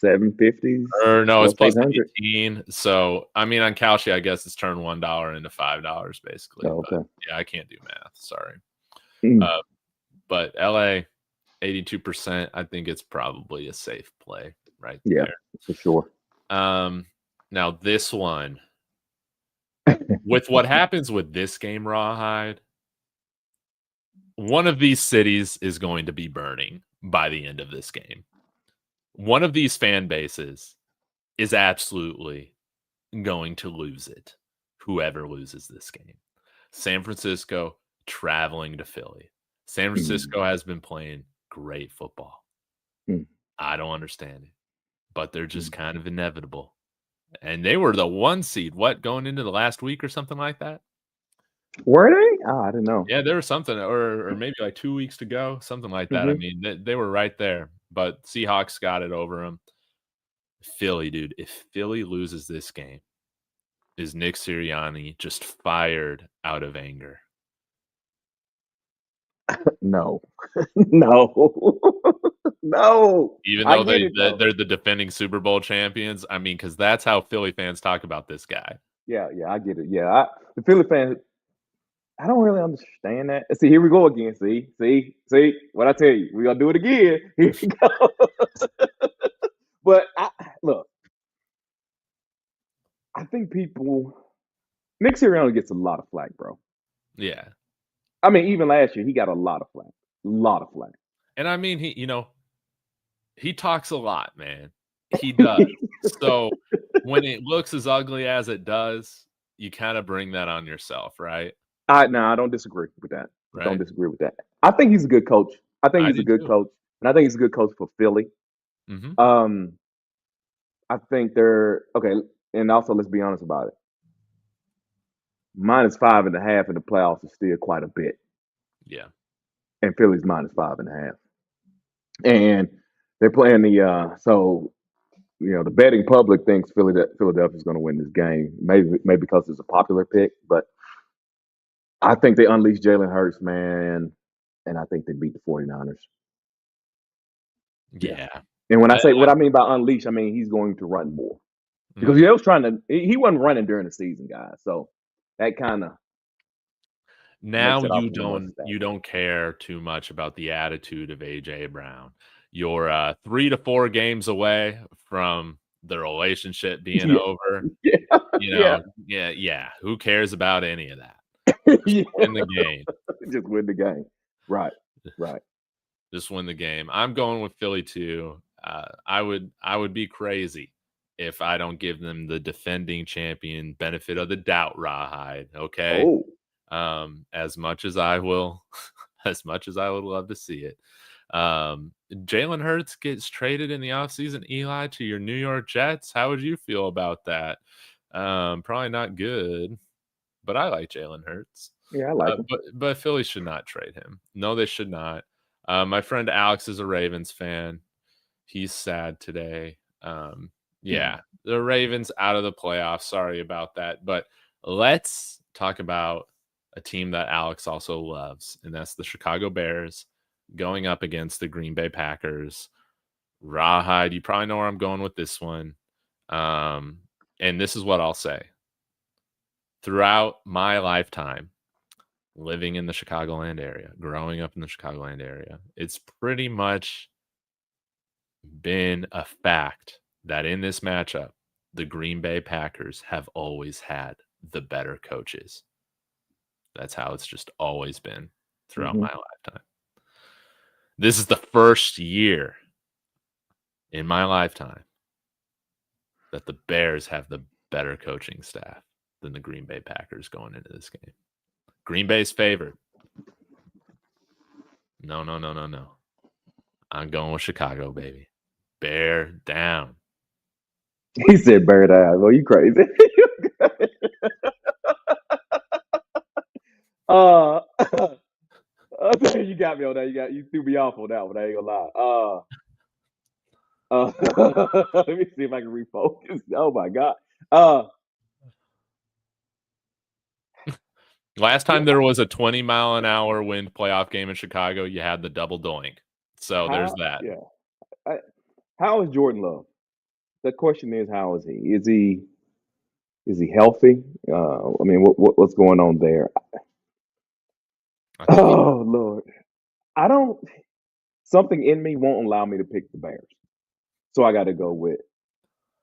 750s? Or no, it's Plus plus 800? 18. So I mean, on Kalshi, I guess it's turned $1 into $5 basically. Oh, But okay. yeah, I can't do math. Sorry. Mm, Uh, but LA, 82%. I think it's probably a safe play right yeah, there. for sure. Now this one, with what happens with this game, Rawhide, one of these cities is going to be burning by the end of this game. One of these fan bases is absolutely going to lose it, whoever loses this game. San Francisco traveling to Philly. San Mm, Francisco has been playing great football. mm, I don't understand it, but they're just mm. kind of inevitable. And they were the 1 seed, what, going into the last week or something like that? Were they? Oh, I didn't know. Yeah, there was something, or maybe like 2 weeks to go, something like that. I Hmm. mean, they were right there, but Seahawks got it over them. Philly, dude, if Philly loses this game, is Nick Sirianni just fired out of anger? No, no, no. Even I though get it though. they're the defending Super Bowl champions? I mean, because that's how Philly fans talk about this guy. Yeah, yeah, I get it. Yeah, the Philly fans, I don't really understand that. See, here we go again. See, what I tell you, we gonna do it again. Here we go. But look, I think Nick Sirianni gets a lot of flack, bro. Yeah. I mean, even last year, he got a lot of flack. A lot of flack. And I mean, he talks a lot, man. He does. So, when it looks as ugly as it does, you kinda bring that on yourself, right? I don't disagree with that. Don't Right? disagree with that. I think he's a good coach. I think I he's a do good too. coach, and I think he's a good coach for Philly. Mhm. Um, I think they're okay, and also let's be honest about it. -5.5 in the playoffs is still quite a bit, Yeah. and Philly's -5.5, and they're playing so the betting public thinks Philadelphia's going to win this game. Maybe because it's a popular pick, but I think they unleash Jalen Hurts, man, and I think they beat the 49ers. Yeah. Yeah. And when I I say what I mean by unleash, I mean he's going to run more because Mhm. he was trying to. He wasn't running during the season, guys. So that kind of makes Now it offense more stagnant. you don't care too much about the attitude of AJ Brown. You're 3 to 4 games away from the relationship being Yeah, over. yeah, yeah, Yeah, who cares about any of that? Just yeah. win the game. Just win the game. Right, right. Just win the game. I'm going with Philly too. I would be crazy if I don't give them the defending champion benefit of the doubt, Rawhide. Okay. Oh, As much as I will, as much as I would love to see it. Jalen Hurts gets traded in the offseason, Eli, to your New York Jets. How would you feel about that? Probably not good, but I like Jalen Hurts. yeah, I like him. But Philly should not trade him. No, they should not. My friend Alex is a Ravens fan. He's sad today. Hmm. Yeah, the Ravens out of the playoffs. Sorry about that. But let's talk about a team that Alex also loves, and that's the Chicago Bears going up against the Green Bay Packers. Rawhide, you probably know where I'm going with this one. Um, and this is what I'll say. Throughout my lifetime, living in the Chicagoland area, growing up in the Chicagoland area, it's pretty much been a fact that in this matchup, the Green Bay Packers have always had the better coaches. That's how it's just always been throughout Hmm. my lifetime. This is the first year in my lifetime that the Bears have the better coaching staff than the Green Bay Packers going into this game. Green Bay's favored. No, no, no, no, no. I'm going with Chicago, baby. Bear down. He said, "Bird eye." Well, you crazy. uh, you got me on that. You threw me off on that one. I ain't gonna lie. Let me see if I can refocus. Oh my god. Uh, Last time there was a 20-mile-an-hour wind playoff game in Chicago, you had the double doink. So there's How? that. Yeah. How is Jordan Love? The question is, how is he? Is he healthy? I mean, what's going on there? I think he Oh Lord, I don't. Something in me won't allow me to pick the Bears, so I got to go with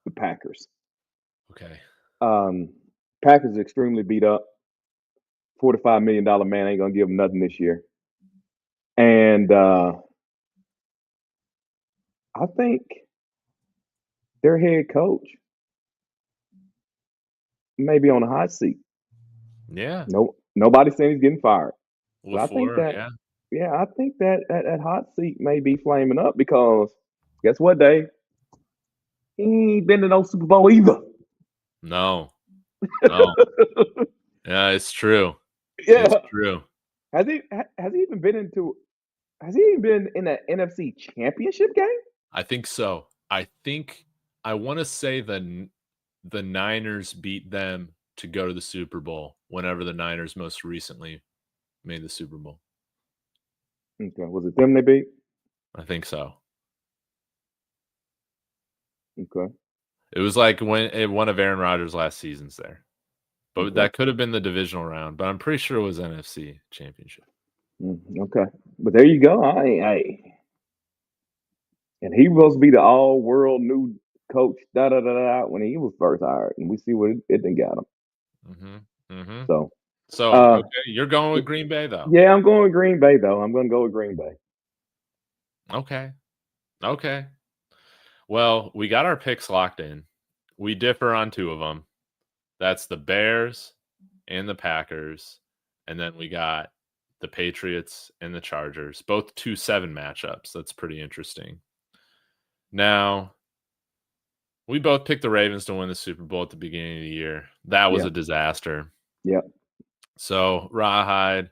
the Packers. okay. Um, Packers are extremely beat up. $45 million man ain't gonna give them nothing this year, and I think their head coach may be on a hot seat. Yeah. No, nobody's saying he's getting fired, but I think LaFleur, that yeah. yeah, I think that hot seat may be flaming up because guess what, Dave? He ain't been to no Super Bowl either. No. No. Yeah, it's true. It's Yeah, true. has he even been into? Has he even been in an NFC Championship game? I think so. I wanna say the Niners beat them to go to the Super Bowl whenever the Niners most recently made the Super Bowl. Okay, was it them they beat? I think so. Okay, It was like one of Aaron Rodgers' last seasons there. But okay, that could have been the divisional round, but I'm pretty sure it was NFC Championship. okay. But there you go. And he was supposed to be the all-world new coach. Da da da da. When he was first hired, and we see what it done got him. Mhm. Mhm. So, So, uh, okay, you're going with Green Bay, though. yeah, I'm going with Green Bay though. I'm going to go with Green Bay. Okay. Okay. Well, we got our picks locked in. We differ on 2 of them. That's the Bears and the Packers, and then we got the Patriots and the Chargers, both 2-7 matchups. That's pretty interesting. Now, we both picked the Ravens to win the Super Bowl at the beginning of the year. That was Yeah, a disaster. yeah. So, RawHide,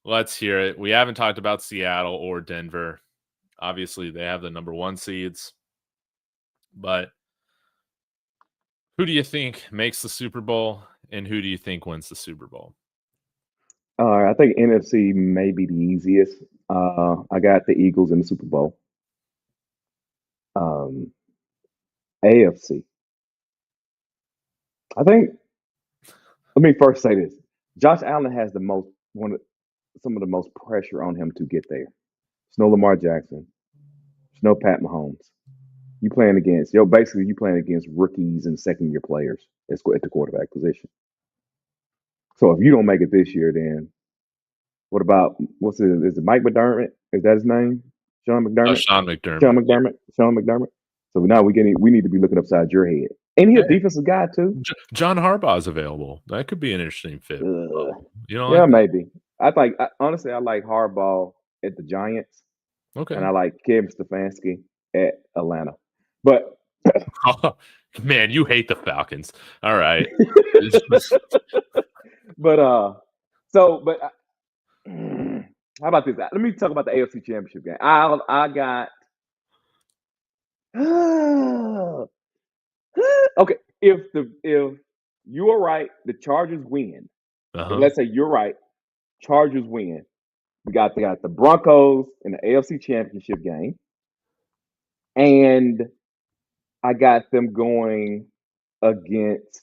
let's hear it. We haven't talked about Seattle or Denver. Obviously, they have the number 1 seeds, but who do you think makes the Super Bowl, and who do you think wins the Super Bowl? I think NFC may be the easiest. I got the Eagles in the Super Bowl. Um, AFC. I think. Let me first say this: Josh Allen has the most some of the most pressure on him to get there. It's no Lamar Jackson. It's no Pat Mahomes. Basically you playing against rookies and second year players at the quarterback position. So if you don't make it this year, then what about is it Mike McDermott? Is that his name? Sean McDermott? Sean Sean McDermott. Yeah. McDermott? Sean McDermott. So now we need to be looking upside your head. Ain't he a Hey, defensive guy too? John Harbaugh's available. That could be an interesting fit. Uh, You don't yeah, like that? maybe. Honestly I like Harbaugh at the Giants and Okay. I like Kevin Stefanski at Atlanta. But Man, you hate the Falcons. All right. but so but how about this? Let me talk about the AFC Championship game. I got okay. If you are right, the Chargers win. If Uh-huh. let's say you're right, Chargers win. We got the Broncos in the AFC Championship game, and I got them going against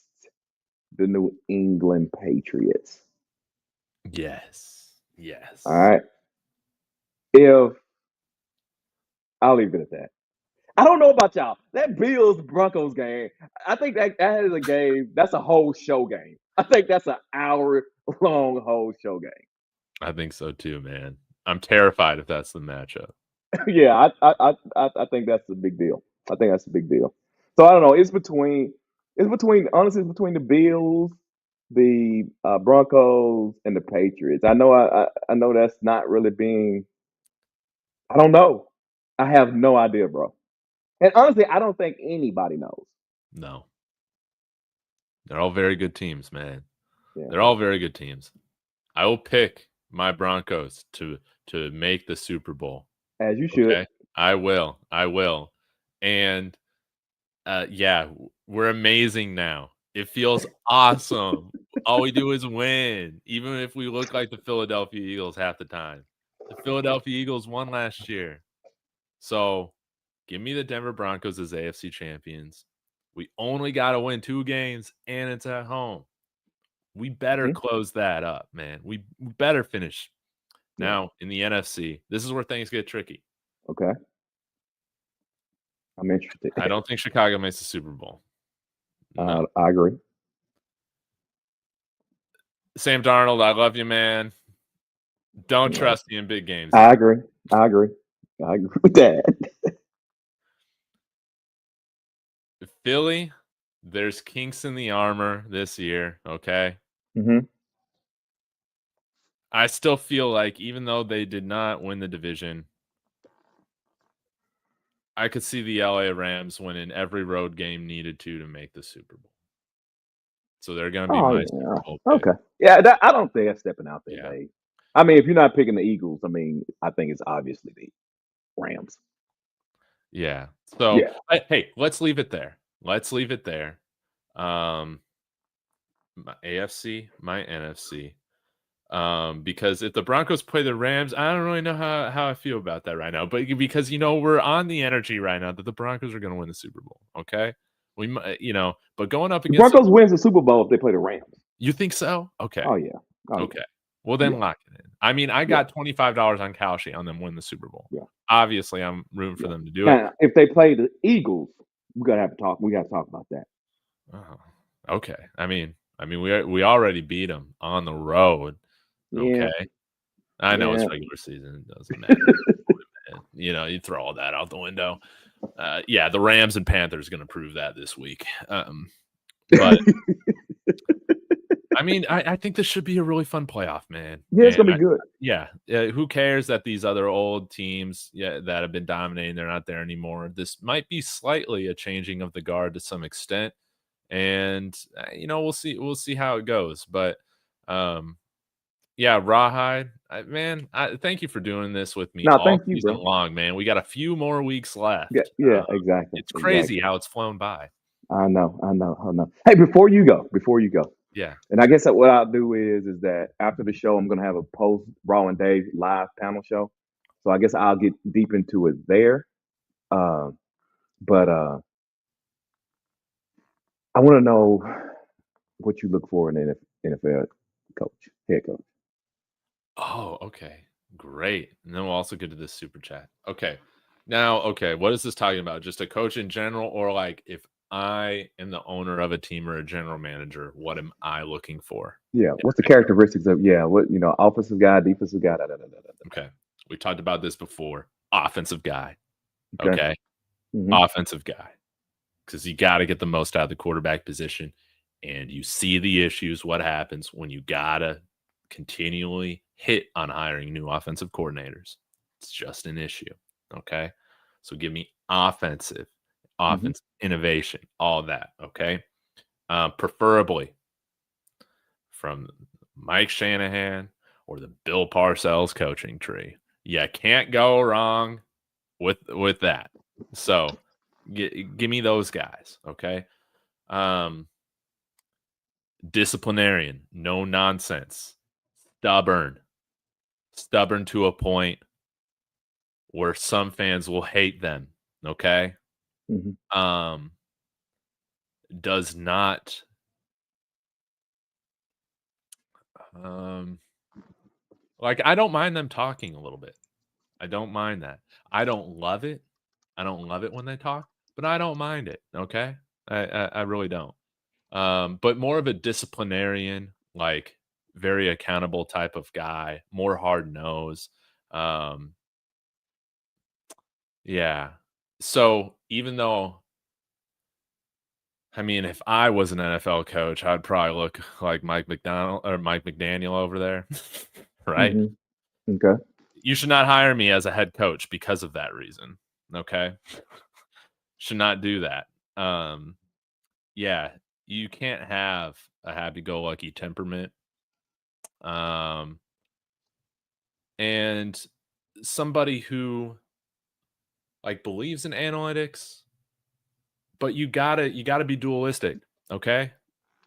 the New England Patriots. Yes. All Yes. right. If I'll leave it at that. I don't know about y'all. That Bills Broncos game, I think that is a game. That's a whole show game. I think that's an hour long whole show game. I think so too, man. I'm terrified if that's the matchup. Yeah, I think that's a big deal. I think that's a big deal. So I don't know. It's between honestly, it's between the Bills, the Broncos, and the Patriots. I know that's not really being. I don't know. I have no idea, bro. And honestly, I don't think anybody knows. No. They're all very good teams, man. Yeah, They're all very good teams. I will pick my Broncos to make the Super Bowl. as you should. Okay? I will. I will. And yeah, we're amazing now. It feels awesome. All we do is win, even if we look like the Philadelphia Eagles half the time. The Philadelphia Eagles won last year. So, give me the Denver Broncos as AFC champions. We only gotta win 2 games, and it's at home. We better Yeah. close that up, man. We better finish. Yeah. Now, in the NFC, this is where things get tricky. Okay. I'm interested. I don't think Chicago makes the Super Bowl. No. I agree. Sam Darnold, I love you, man. Don't Yeah. trust you in big games. I agree. I agree. I agree with that. Philly, there's kinks in the armor this year, okay? Hmm. I still feel like even though they did not win the division, I could see the LA Rams winning every road game needed to make the Super Bowl. So they're going to be Oh my yeah. Super Bowl pick. Okay. Yeah. I don't think that's stepping out there, Yeah. Dave. I mean, if you're not picking the Eagles, I mean, I think it's obviously the Rams. Yeah. So, Yeah. hey, let's leave it there. Let's leave it there. My AFC, my NFC. Because if the Broncos play the Rams, I don't really know how I feel about that right now. But because we're on the energy right now that the Broncos are going to win the Super Bowl. Okay, but going up The against Broncos wins the Super Bowl if they play the Rams. you think so? Okay, Oh yeah. Oh yeah. okay. Well, then Yeah. lock it in. I mean, I Yeah. got $25 on Kalshi on them win the Super Bowl. Yeah. Obviously, I'm rooting for Yeah. them to do it. Now, if they play the Eagles, we gotta have to talk. We gotta talk about that. Oh, okay. We already beat them on the road. Yeah. Okay, I know it's Yeah. regular season. It doesn't matter. You throw all that out the window. Yeah, the Rams and Panthers going to prove that this week. But I think this should be a really fun playoff, man. Yeah, it's gonna be good. Yeah, who cares that these other old teams, that have been dominating, they're not there anymore. This might be slightly a changing of the guard to some extent, and we'll see how it goes. But yeah, RawHide, man, thank you for doing this with me No, all thank you, season bro. long, man. We got a few more weeks Yeah, left. yeah, exactly. It's crazy Exactly. how it's flown by. I know, I know, I know. Hey, before you go, Yeah. and I guess that what I'll do is that after the show, I'm gonna have a post Raw and Dave live panel show. So I guess I'll get deep into it there. Uh, but I want to know what you look for in an NFL head coach. Oh, okay. Great. And then we'll also get to this super chat. Okay. Now, okay, what is this talking about? Just a coach in general, or like if I am the owner of a team or a general manager, what am I looking for? Yeah, in what's the a head coach? characteristics of what offensive guy, defensive guy, da, da, da, da, da, da. Okay. We talked about this before. Offensive guy. Okay. Okay. Hmm. Offensive guy. Because you got to get the most out of the quarterback position. And you see the issues, what happens when you got to continually hit on hiring new offensive coordinators. It's just an issue. Okay. So give me Hmm. offense innovation, all that. Okay. Preferably from Mike Shanahan or the Bill Parcells coaching tree. You can't go wrong with that. So give me those guys. Okay. Um, Disciplinarian, no nonsense, stubborn to a point where some fans will hate them. Okay. Hmm. Um, does not, um, like, I don't mind them talking a little bit. I don't mind that. I don't love it. I don't love it when they talk, but I don't mind it. Okay. I really don't. But more of a disciplinarian, like very accountable type of guy, more hard nose. Um, yeah. So even though, if I was an NFL coach, I'd probably look like Mike McDonald or Mike McDaniel over there, right? Hmm. Okay. You should not hire me as a head coach because of that reason. Okay, should not do that. Um, yeah, you can't have a happy-go-lucky temperament. Um, and somebody who like believes in analytics, but you gotta be dualistic, okay?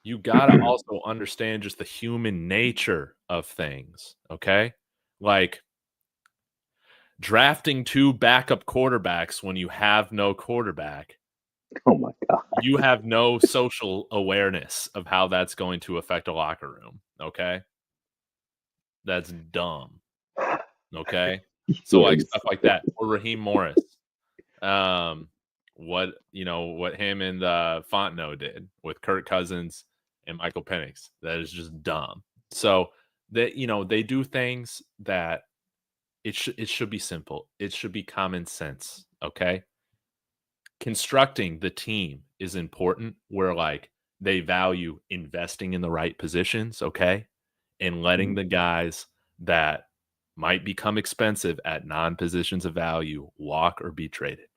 you gotta also understand just the human nature of things, okay? Like, drafting 2 backup quarterbacks when you have no quarterback, Oh my God. you have no social awareness of how that's going to affect a locker room, okay? That's dumb, okay? So, Yeah, like, you stuff like that. Or Raheem Morris. Um, what him and, Fontenot did with Kirk Cousins and Michael Penix, that is just dumb. So, they do things that it should be simple. It should be common sense, okay? Constructing the team is important where, like, they value investing in the right positions, okay? And letting Mhm, the guys that might become expensive at non-positions of value walk or be traded,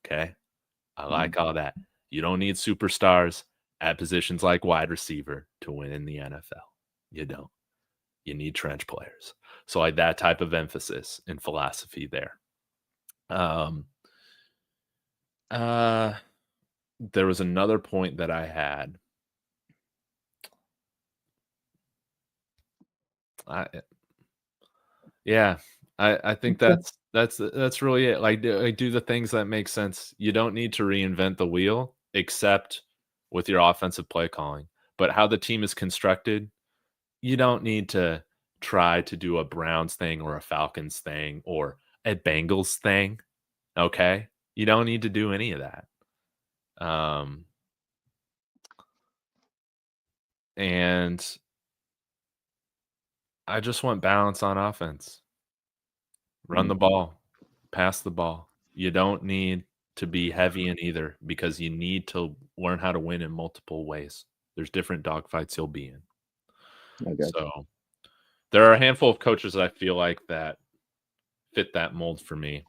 okay? I mhm. like all that. You don't need superstars at positions like wide receiver to win in the NFL. You don't. You need trench players. So, like, that type of emphasis and philosophy there. Um, uh, there was another point that I had. I Yeah, I think Okay. that's really it. Like, do the things that make sense. You don't need to reinvent the wheel except with your offensive play calling. But how the team is constructed, you don't need to try to do a Browns thing or a Falcons thing or a Bengals thing, okay? You don't need to do any of that. Um, and I just want balance on offense. Run the Mhm. ball, pass the ball. You don't need to be heavy in either because you need to learn how to win in multiple ways. There's different dogfights you'll be in. I got you. So, there are a handful of coaches I feel like that fit that mold for me.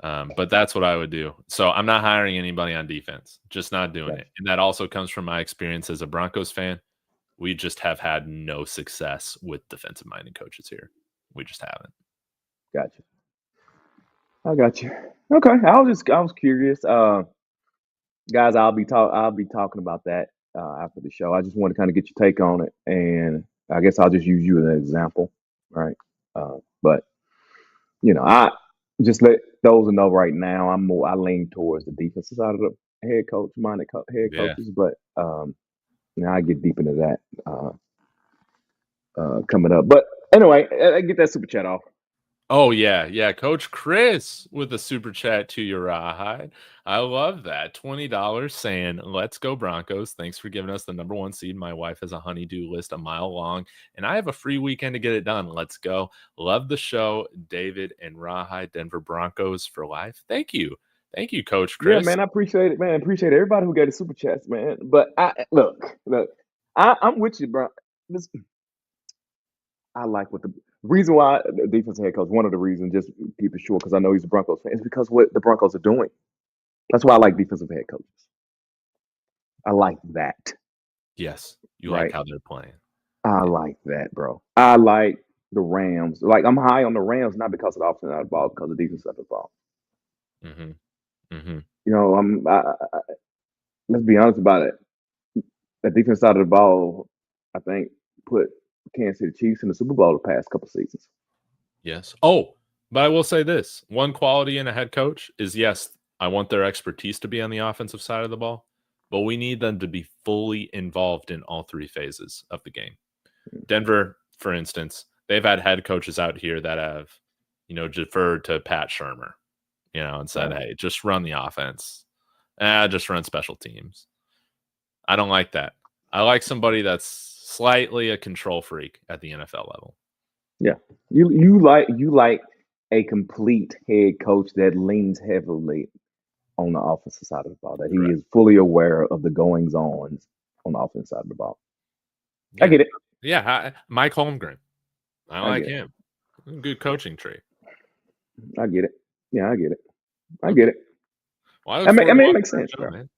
But that's what I would do. So I'm not hiring anybody on defense, just not doing Got it. you. And that also comes from my experience as a Broncos fan. We just have had no success with defensive minded coaches here. We just haven't. Got you. I got you. Okay. I was curious. Guys, I'll be talking about that after the show. I just want to kind of get your take on it, and I guess I'll just use you as an example, right? But I just let those know right now. I lean towards the defensive side of the head Yeah. coaches, but I get deep into that coming up. But anyway, I get that super chat off. Oh yeah, yeah. Coach Chris with a super chat to your RawHide. I love that. $20 saying, "Let's go Broncos. Thanks for giving us the number one seed. My wife has a honeydew list a mile long, and I have a free weekend to get it done. Let's go. Love the show, David and RawHide, Denver Broncos for life." Thank you. Thank you, Coach Yeah, Chris. man, I appreciate it, man. I appreciate everybody who got the super chats, man. But look, I'm with you, bro. This, I like what the reason why the defensive head coach. One of the reasons, just keep it short, because I know he's a Broncos fan, is because what the Broncos are doing. That's why I like defensive head coaches. I like that, Yes, you like right? how they're playing. I Yeah. like that, bro. I like the Rams. Like I'm high on the Rams, not because of the offense out of the ball, because of the defense out of the ball. Mhm. Mhm. Let's be honest about it. The defense side of the ball, I think, put Kansas City Chiefs in the Super Bowl the past couple seasons. Yes. Oh, but I will say this. One quality in a head coach is, yes, I want their expertise to be on the offensive side of the ball, but we need them to be fully involved in all three phases of the game. Denver, for instance, they've had head coaches out here that have, deferred to Pat Shermer, and said, Right. "Hey, just run the offense. Just run special teams." I don't like that. I like somebody that's slightly a control freak at the NFL level. Yeah. You like a complete head coach that leans heavily on the offensive side of the ball, that he Correct. is fully aware of the goings on the offensive side of the ball. I Yeah. get it. Yeah. Mike Holmgren. I I like get it. him. Good coaching tree. I get it. Yeah, I get it. I get Okay. it. Well, I look forward I to mean, it watching makes that sense, show, bro. man.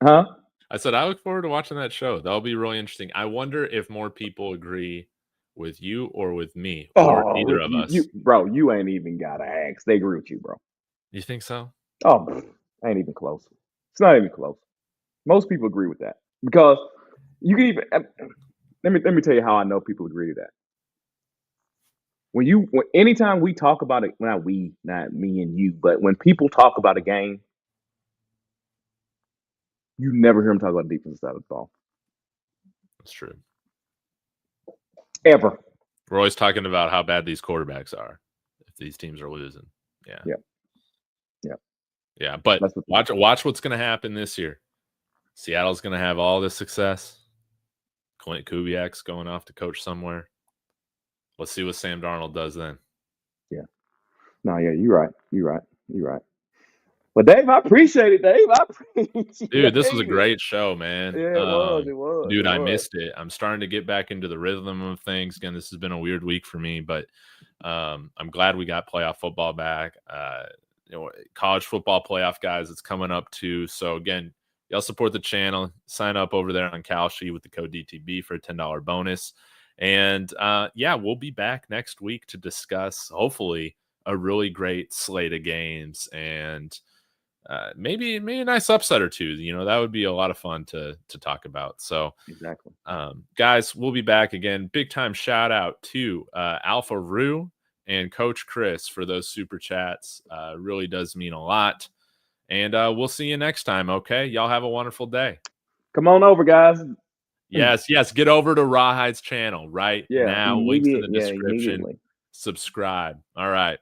Huh? I said I look forward to watching that show. That'll be really interesting. I wonder if more people agree with you or with me or Oh, neither of you us. bro, you ain't even gotta ask. They agree with you, bro. You think so? Oh, ain't even close. It's not even close. Most people agree with that because You can even let me tell you how I know people agree to that. Anytime we talk about it, not we, not me and you, but when people talk about a game, you never hear them talk about the defensive side of the ball. That's true. Ever. We're always talking about how bad these quarterbacks are if these teams are losing. Yeah. Yeah. But watch what's going to happen this year. Seattle's going to have all this success. Clint Kubiak's going off to coach somewhere. Let's see what Sam Darnold does then. Yeah. No, yeah, you're right. Well, Dave, I appreciate it, Dave. Dude, this was a great show, man. Yeah, it was. Dude, I missed it. I'm starting to get back into the rhythm of things. Again, this has been a weird week for me, but I'm glad we got playoff football back. College football playoff, guys, it's coming up too. So again, y'all support the channel. Sign up over there on Kalshi with the code DTB for a $10 bonus. And we'll be back next week to discuss, hopefully, a really great slate of games and maybe a nice upset or two. That would be a lot of fun to talk about. So exactly, guys, we'll be back again. Big time shout out to Alpha Rue and Coach Chris for those super chats. Really does mean a lot. And we'll see you next time. Okay, y'all have a wonderful day. Come on over, guys. Yes. Get over to RawHide's channel right now. Links in the description. Subscribe. All right.